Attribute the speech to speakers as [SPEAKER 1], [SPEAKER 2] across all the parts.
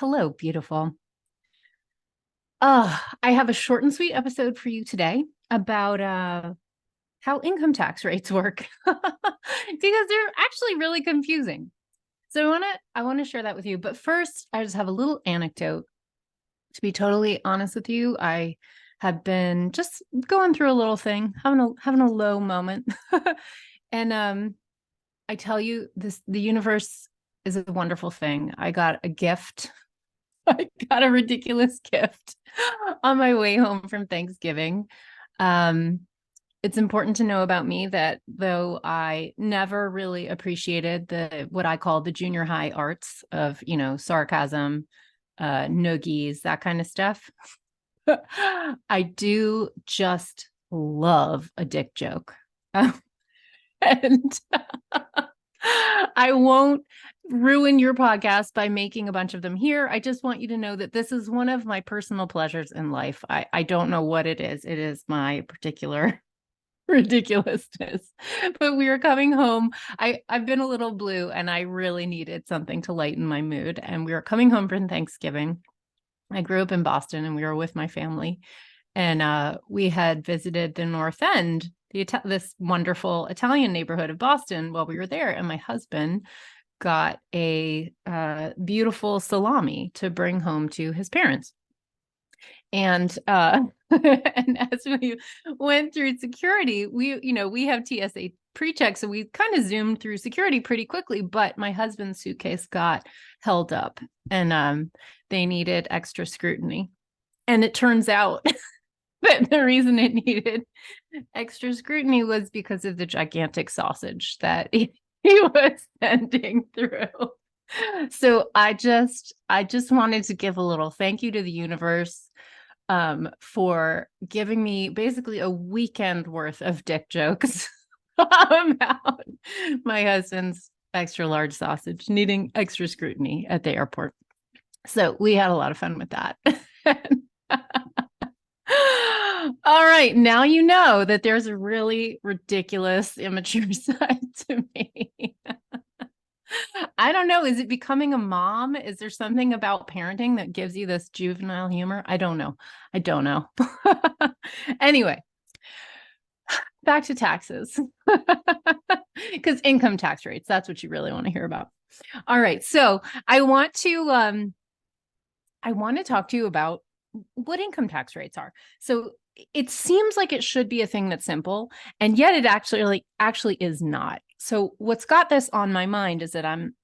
[SPEAKER 1] Hello, beautiful. I have a short and sweet episode for you today about how income tax rates work because they're actually really confusing. So I want to share that with you. But first, I just have a little anecdote. To be totally honest with you, I have been just going through a little thing, having a low moment. And I tell you, the universe is a wonderful thing. I got a gift. I got a ridiculous gift on my way home from Thanksgiving. Um, it's important to know about me that though I never really appreciated the what I call the junior high arts of, sarcasm, noogies, that kind of stuff. I do just love a dick joke. And I won't ruin your podcast by making a bunch of them here. I just want you to know that this is one of my personal pleasures in life. I don't know what it is. It is my particular ridiculousness. But we were coming home. I've been a little blue and I really needed something to lighten my mood. And we were coming home from Thanksgiving. I grew up in Boston and we were with my family. And we had visited the North End, this wonderful Italian neighborhood of Boston while we were there. And my husband got a beautiful salami to bring home to his parents. And and as we went through security, we have TSA pre-check, so we kind of zoomed through security pretty quickly. But my husband's suitcase got held up, and they needed extra scrutiny. And it turns out that the reason it needed extra scrutiny was because of the gigantic sausage that he was sending through. So I just wanted to give a little thank you to the universe for giving me basically a weekend worth of dick jokes about my husband's extra large sausage needing extra scrutiny at the airport. So we had a lot of fun with that. All right. Now you know that there's a really ridiculous, immature side to me. I don't know. Is it becoming a mom? Is there something about parenting that gives you this juvenile humor? I don't know. I don't know. Anyway, back to taxes. Because income tax rates, that's what you really want to hear about. All right. So I want to talk to you about what income tax rates are. So it seems like it should be a thing that's simple, and yet it actually is not. So what's got this on my mind is that I'm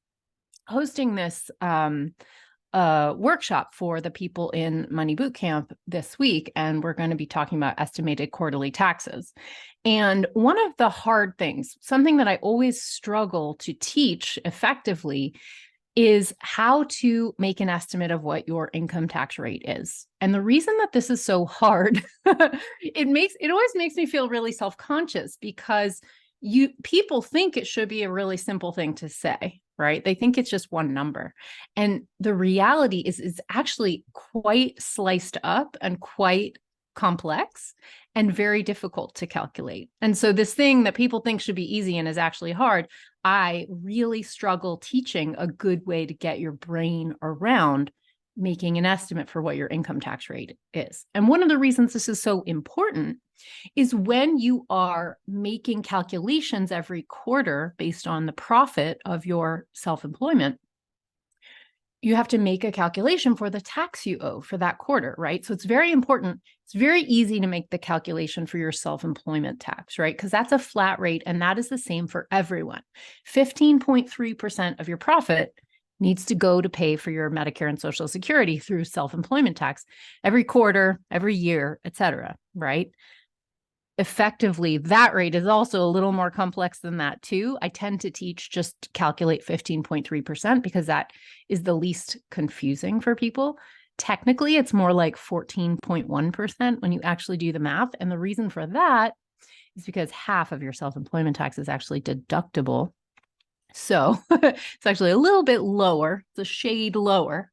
[SPEAKER 1] hosting this workshop for the people in Money Bootcamp this week, and we're going to be talking about estimated quarterly taxes. And one of the hard things, something that I always struggle to teach effectively, is how to make an estimate of what your income tax rate is. And the reason that this is so hard, it always makes me feel really self-conscious, because people think it should be a really simple thing to say, right? They think it's just one number. And the reality is actually quite sliced up and quite complex and very difficult to calculate. And so this thing that people think should be easy and is actually hard, I really struggle teaching a good way to get your brain around making an estimate for what your income tax rate is. And one of the reasons this is so important is when you are making calculations every quarter based on the profit of your self-employment, you have to make a calculation for the tax you owe for that quarter, right? So it's very important. It's very easy to make the calculation for your self-employment tax, right? Because that's a flat rate, and that is the same for everyone. 15.3% of your profit needs to go to pay for your Medicare and Social Security through self-employment tax every quarter, every year, et cetera, right? Effectively, that rate is also a little more complex than that too. I tend to teach just calculate 15.3% because that is the least confusing for people. Technically, it's more like 14.1% when you actually do the math. And the reason for that is because half of your self-employment tax is actually deductible. So it's actually a little bit lower. It's a shade lower.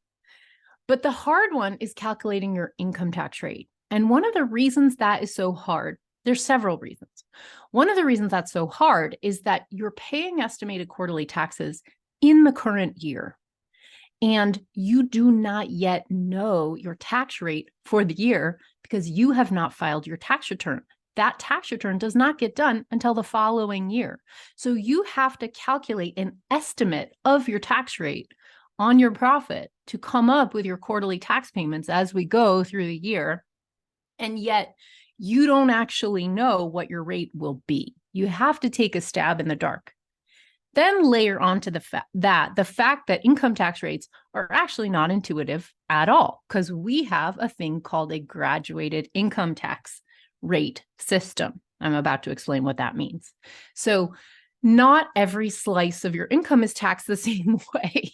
[SPEAKER 1] But the hard one is calculating your income tax rate. And one of the reasons that is so hard, there's several reasons. One of the reasons that's so hard is that you're paying estimated quarterly taxes in the current year. And you do not yet know your tax rate for the year because you have not filed your tax return. That tax return does not get done until the following year. So you have to calculate an estimate of your tax rate on your profit to come up with your quarterly tax payments as we go through the year. And yet you don't actually know what your rate will be. You have to take a stab in the dark. Then layer onto the fact that income tax rates are actually not intuitive at all, because we have a thing called a graduated income tax rate system. I'm about to explain what that means. So not every slice of your income is taxed the same way.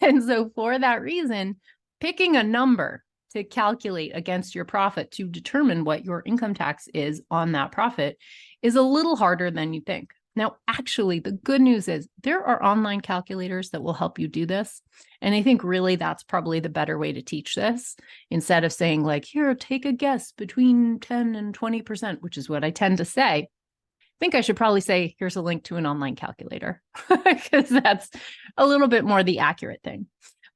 [SPEAKER 1] And so for that reason, picking a number to calculate against your profit to determine what your income tax is on that profit is a little harder than you think. Now, actually, the good news is there are online calculators that will help you do this. And I think really that's probably the better way to teach this, instead of saying like, here, take a guess between 10 and 20%, which is what I tend to say. I think I should probably say, here's a link to an online calculator, because that's a little bit more the accurate thing.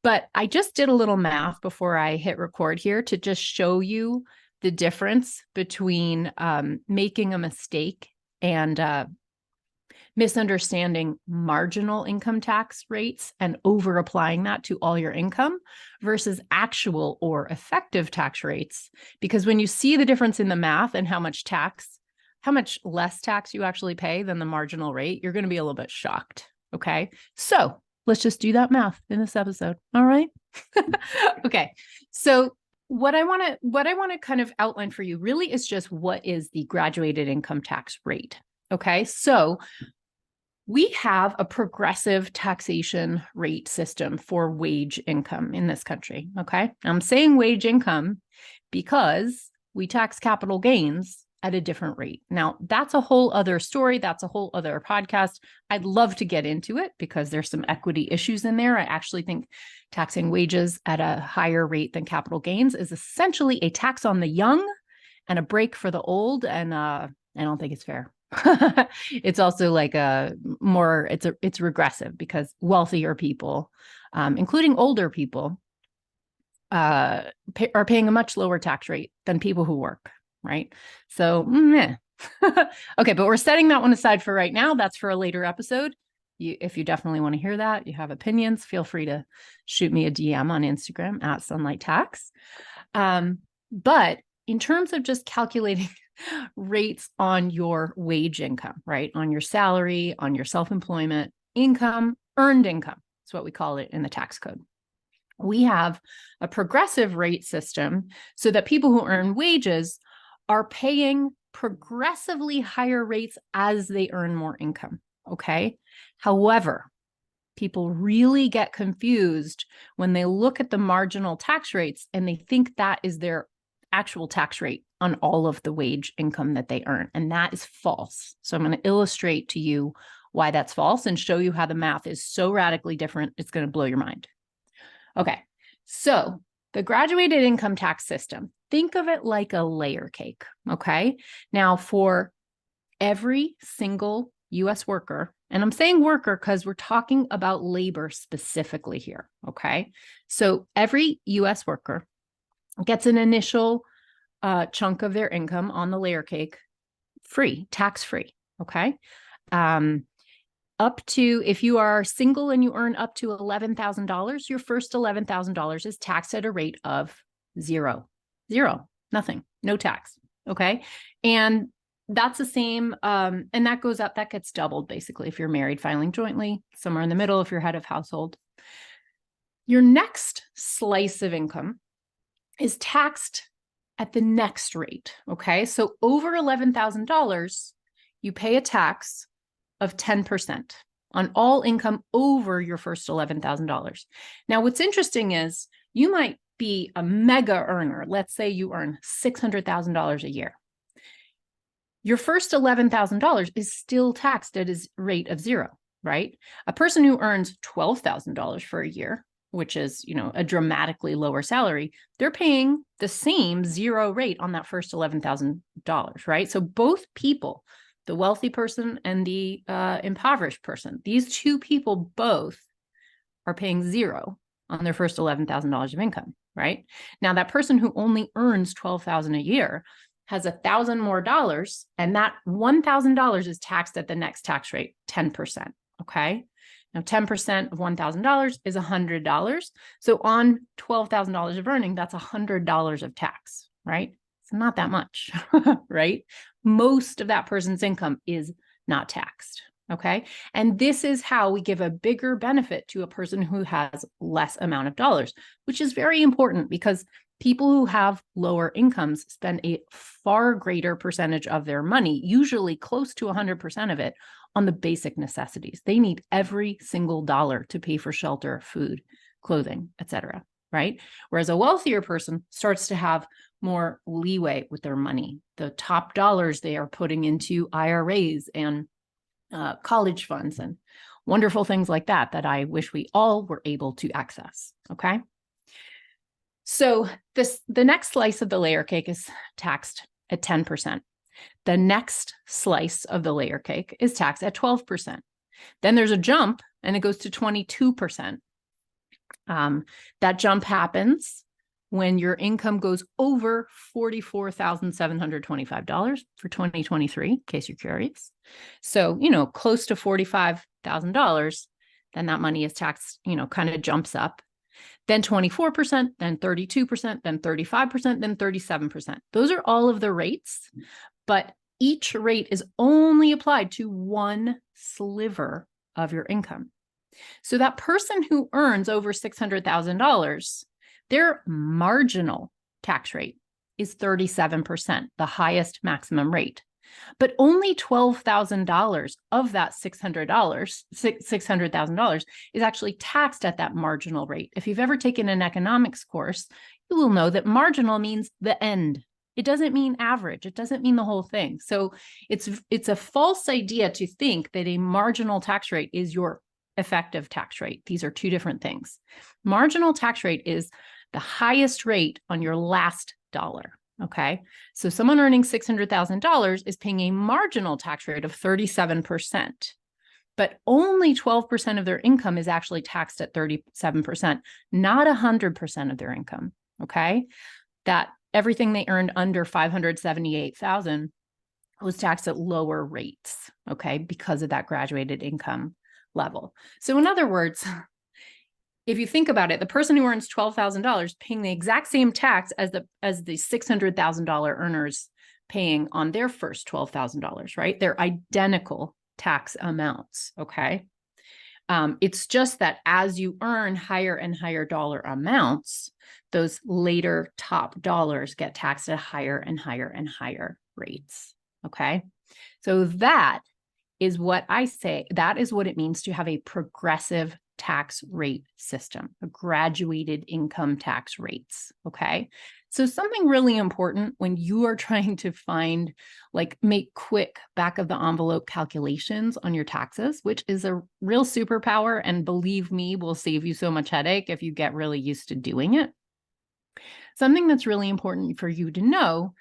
[SPEAKER 1] But I just did a little math before I hit record here to just show you the difference between making a mistake and misunderstanding marginal income tax rates and over applying that to all your income versus actual or effective tax rates. Because when you see the difference in the math and how much less tax you actually pay than the marginal rate, you're going to be a little bit shocked. Okay. So let's just do that math in this episode. All right. Okay. So what I want to kind of outline for you really is just what is the graduated income tax rate. Okay. So we have a progressive taxation rate system for wage income in this country. Okay. I'm saying wage income because we tax capital gains at a different rate. Now, that's a whole other story. That's a whole other podcast. I'd love to get into it because there's some equity issues in there. I actually think taxing wages at a higher rate than capital gains is essentially a tax on the young and a break for the old. And I don't think it's fair. It's also like it's regressive because wealthier people, including older people, are paying a much lower tax rate than people who work, right? So, okay, but we're setting that one aside for right now. That's for a later episode. If you definitely want to hear that, you have opinions, feel free to shoot me a DM on Instagram at Sunlight Tax. But in terms of just calculating rates on your wage income, right? On your salary, on your self-employment income, earned income. That's what we call it in the tax code. We have a progressive rate system so that people who earn wages are paying progressively higher rates as they earn more income. Okay. However, people really get confused when they look at the marginal tax rates and they think that is their actual tax rate on all of the wage income that they earn. And that is false. So I'm going to illustrate to you why that's false and show you how the math is so radically different. It's going to blow your mind. Okay. So the graduated income tax system, think of it like a layer cake. Okay. Now for every single US worker, and I'm saying worker because we're talking about labor specifically here. Okay. So every US worker gets an initial chunk of their income on the layer cake free, tax-free, okay? Up to, if you are single and you earn up to $11,000, your first $11,000 is taxed at a rate of zero, nothing, no tax, okay? And that's the same, and that goes up, that gets doubled basically if you're married filing jointly, somewhere in the middle if you're head of household. Your next slice of income is taxed at the next rate, okay? So over $11,000, you pay a tax of 10% on all income over your first $11,000. Now, what's interesting is you might be a mega earner. Let's say you earn $600,000 a year. Your first $11,000 is still taxed at a rate of zero, right? A person who earns $12,000 for a year, which is, a dramatically lower salary, they're paying the same zero rate on that first $11,000, right? So both people, the wealthy person and the impoverished person, these two people both are paying zero on their first $11,000 of income, right? Now that person who only earns $12,000 a year has $1,000 more dollars, and that $1,000 is taxed at the next tax rate, 10%. Okay. Now 10% of $1,000 is $100. So on $12,000 of earning, that's $100 of tax, right? It's not that much, right? Most of that person's income is not taxed. Okay. And this is how we give a bigger benefit to a person who has less amount of dollars, which is very important because people who have lower incomes spend a far greater percentage of their money, usually close to 100% of it, on the basic necessities. They need every single dollar to pay for shelter, food, clothing, etc. Right? Whereas a wealthier person starts to have more leeway with their money. The top dollars they are putting into IRAs and college funds and wonderful things like that, that I wish we all were able to access. Okay. So the next slice of the layer cake is taxed at 10%. The next slice of the layer cake is taxed at 12%. Then there's a jump and it goes to 22%. That jump happens when your income goes over $44,725 for 2023, in case you're curious. So, close to $45,000, then that money is taxed, kind of jumps up. Then 24%, then 32%, then 35%, then 37%. Those are all of the rates, but each rate is only applied to one sliver of your income. So that person who earns over $600,000, their marginal tax rate is 37%, the highest maximum rate. But only $12,000 of that $600,000 is actually taxed at that marginal rate. If you've ever taken an economics course, you will know that marginal means the end. It doesn't mean average. It doesn't mean the whole thing. So it's a false idea to think that a marginal tax rate is your effective tax rate. These are two different things. Marginal tax rate is the highest rate on your last dollar. Okay. So someone earning $600,000 is paying a marginal tax rate of 37%, but only 12% of their income is actually taxed at 37%, not 100% of their income. Okay. That everything they earned under $578,000 was taxed at lower rates. Okay. Because of that graduated income level. So in other words, if you think about it, the person who earns $12,000 paying the exact same tax as the $600,000 earners paying on their first $12,000, right? They're identical tax amounts, okay? It's just that as you earn higher and higher dollar amounts, those later top dollars get taxed at higher and higher and higher rates, okay? So that is what I say, that is what it means to have a progressive tax rate system, a graduated income tax rates. Okay. So something really important when you are trying to make quick back of the envelope calculations on your taxes, which is a real superpower. And believe me, will save you so much headache if you get really used to doing it. Something that's really important for you to know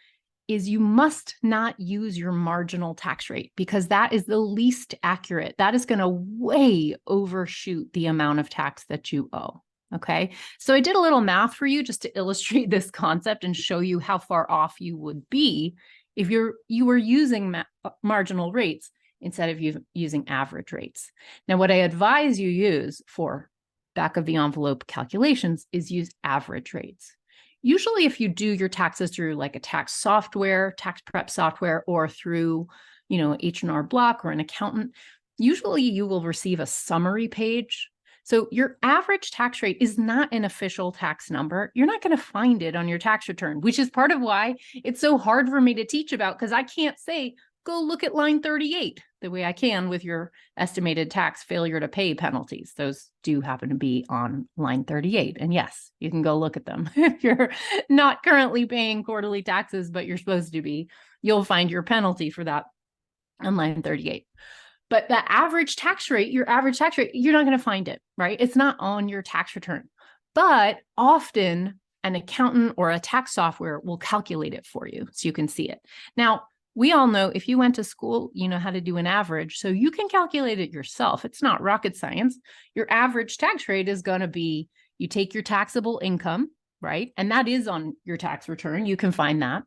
[SPEAKER 1] is you must not use your marginal tax rate because that is the least accurate. That is going to way overshoot the amount of tax that you owe. Okay. So I did a little math for you just to illustrate this concept and show you how far off you would be if you were using marginal rates instead of using average rates. Now, what I advise you use for back of the envelope calculations is use average rates. Usually if you do your taxes through like a tax software, tax prep software, or through, H&R Block or an accountant, usually you will receive a summary page. So your average tax rate is not an official tax number. You're not going to find it on your tax return, which is part of why it's so hard for me to teach about, because I can't say, go look at line 38 the way I can with your estimated tax failure to pay penalties. Those do happen to be on line 38. And yes, you can go look at them. If you're not currently paying quarterly taxes, but you're supposed to be, you'll find your penalty for that on line 38. But the average tax rate, your average tax rate, you're not going to find it, right? It's not on your tax return. But often an accountant or a tax software will calculate it for you so you can see it. Now, we all know if you went to school, you know how to do an average, so you can calculate it yourself. It's not rocket science. Your average tax rate is going to be, You take your taxable income, right? And that is on your tax return. You can find that.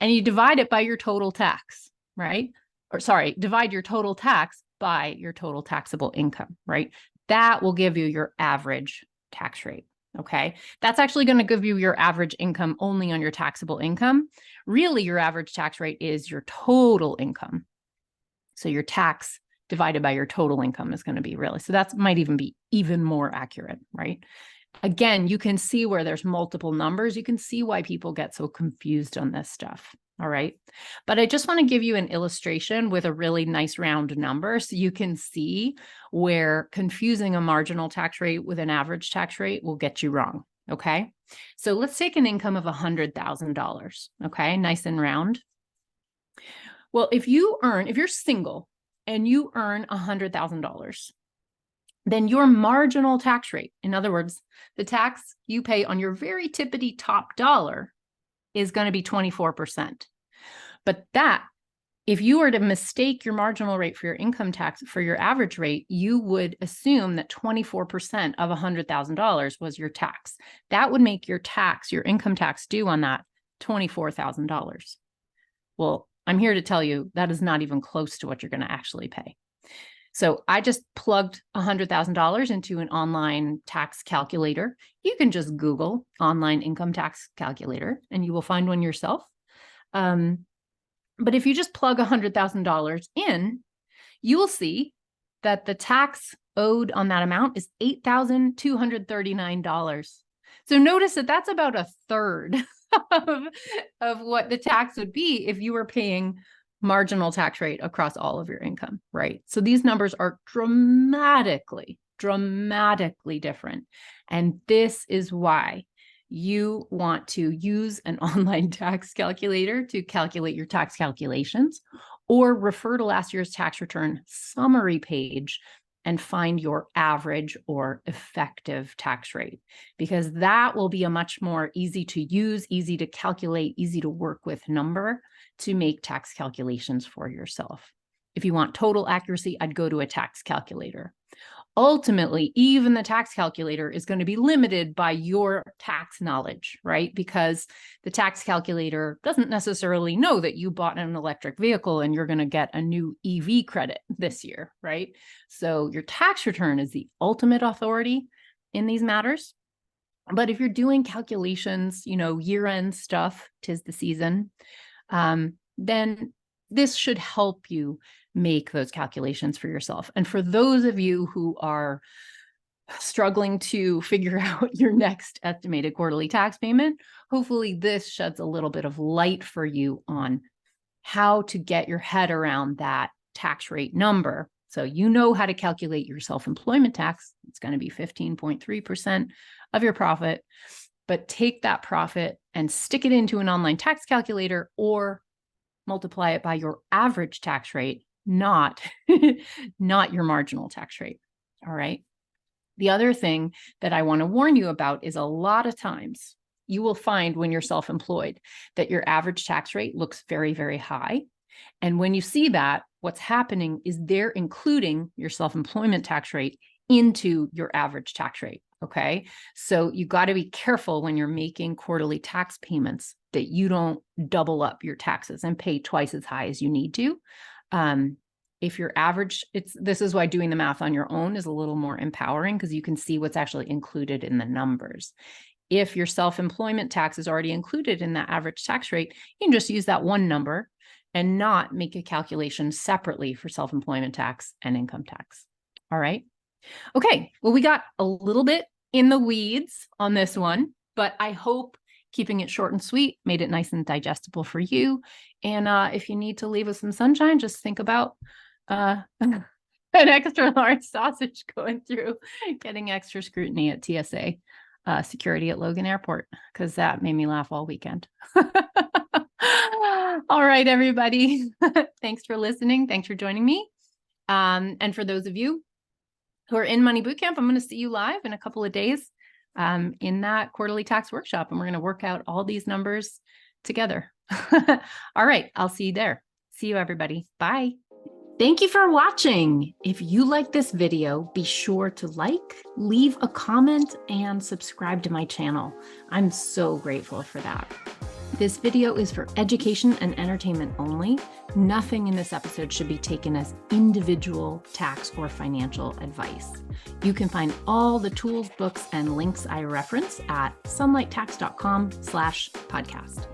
[SPEAKER 1] And you divide it by your total tax, right? Or sorry, divide your total tax by your total taxable income, right? That will give you your average tax rate. Okay. That's actually going to give you your average income only on your taxable income. Really, your average tax rate is your total income. So your tax divided by your total income is going to be really, so that might even be even more accurate, right? Again, you can see where there's multiple numbers. You can see why people get so confused on this stuff. All right. But I just want to give you an illustration with a really nice round number so you can see where confusing a marginal tax rate with an average tax rate will get you wrong. Okay. So let's take an income of $100,000. Okay. Nice and round. Well, if you're single and you earn $100,000, then your marginal tax rate, in other words, the tax you pay on your very tippity top dollar, is going to be 24%. But if you were to mistake your marginal rate for your income tax for your average rate, you would assume that 24% of $100,000 was your tax. That would make your income tax due on that $24,000. Well, I'm here to tell you that is not even close to what you're going to actually pay. So I just plugged $100,000 into an online tax calculator. You can just Google online income tax calculator and you will find one yourself. But if you just plug $100,000 in, you will see that the tax owed on that amount is $8,239. So notice that that's about a third of what the tax would be if you were paying marginal tax rate across all of your income, right? So these numbers are dramatically different. And this is why you want to use an online tax calculator to calculate your tax calculations, or refer to last year's tax return summary page and find your average or effective tax rate, because that will be a much more easy to use, easy to calculate, easy to work with number to make tax calculations for yourself. If you want total accuracy, I'd go to a tax calculator. Ultimately, even the tax calculator is going to be limited by your tax knowledge, right? Because the tax calculator doesn't necessarily know that you bought an electric vehicle and you're going to get a new EV credit this year, right? So your tax return is the ultimate authority in these matters. But if you're doing calculations, year-end stuff, 'tis the season, then this should help you make those calculations for yourself. And for those of you who are struggling to figure out your next estimated quarterly tax payment, hopefully this sheds a little bit of light for you on how to get your head around that tax rate number. So you know how to calculate your self-employment tax. It's going to be 15.3% of your profit, but take that profit and stick it into an online tax calculator or multiply it by your average tax rate, not your marginal tax rate. All right. The other thing that I want to warn you about is a lot of times you will find when you're self-employed that your average tax rate looks very, very high. And when you see that, what's happening is they're including your self-employment tax rate into your average tax rate. Okay. So you got to be careful when you're making quarterly tax payments that you don't double up your taxes and pay twice as high as you need to. If your average, this is why doing the math on your own is a little more empowering, because you can see what's actually included in the numbers. If your self-employment tax is already included in that average tax rate, you can just use that one number and not make a calculation separately for self-employment tax and income tax. All right. Okay. Well, we got a little bit in the weeds on this one, but I hope keeping it short and sweet made it nice and digestible for you. And if you need to leave with some sunshine, just think about an extra large sausage going through, getting extra scrutiny at TSA security at Logan Airport, because that made me laugh all weekend. All right, everybody. Thanks for listening. Thanks for joining me. And for those of you who are in Money Bootcamp, I'm going to see you live in a couple of days in that quarterly tax workshop, and we're going to work out all these numbers together. All right, I'll see you there. See you, everybody. Bye. Thank you for watching. If you like this video, be sure to like, leave a comment, and subscribe to my channel. I'm so grateful for that. This video is for education and entertainment only. Nothing in this episode should be taken as individual tax or financial advice. You can find all the tools, books, and links I reference at sunlighttax.com/podcast.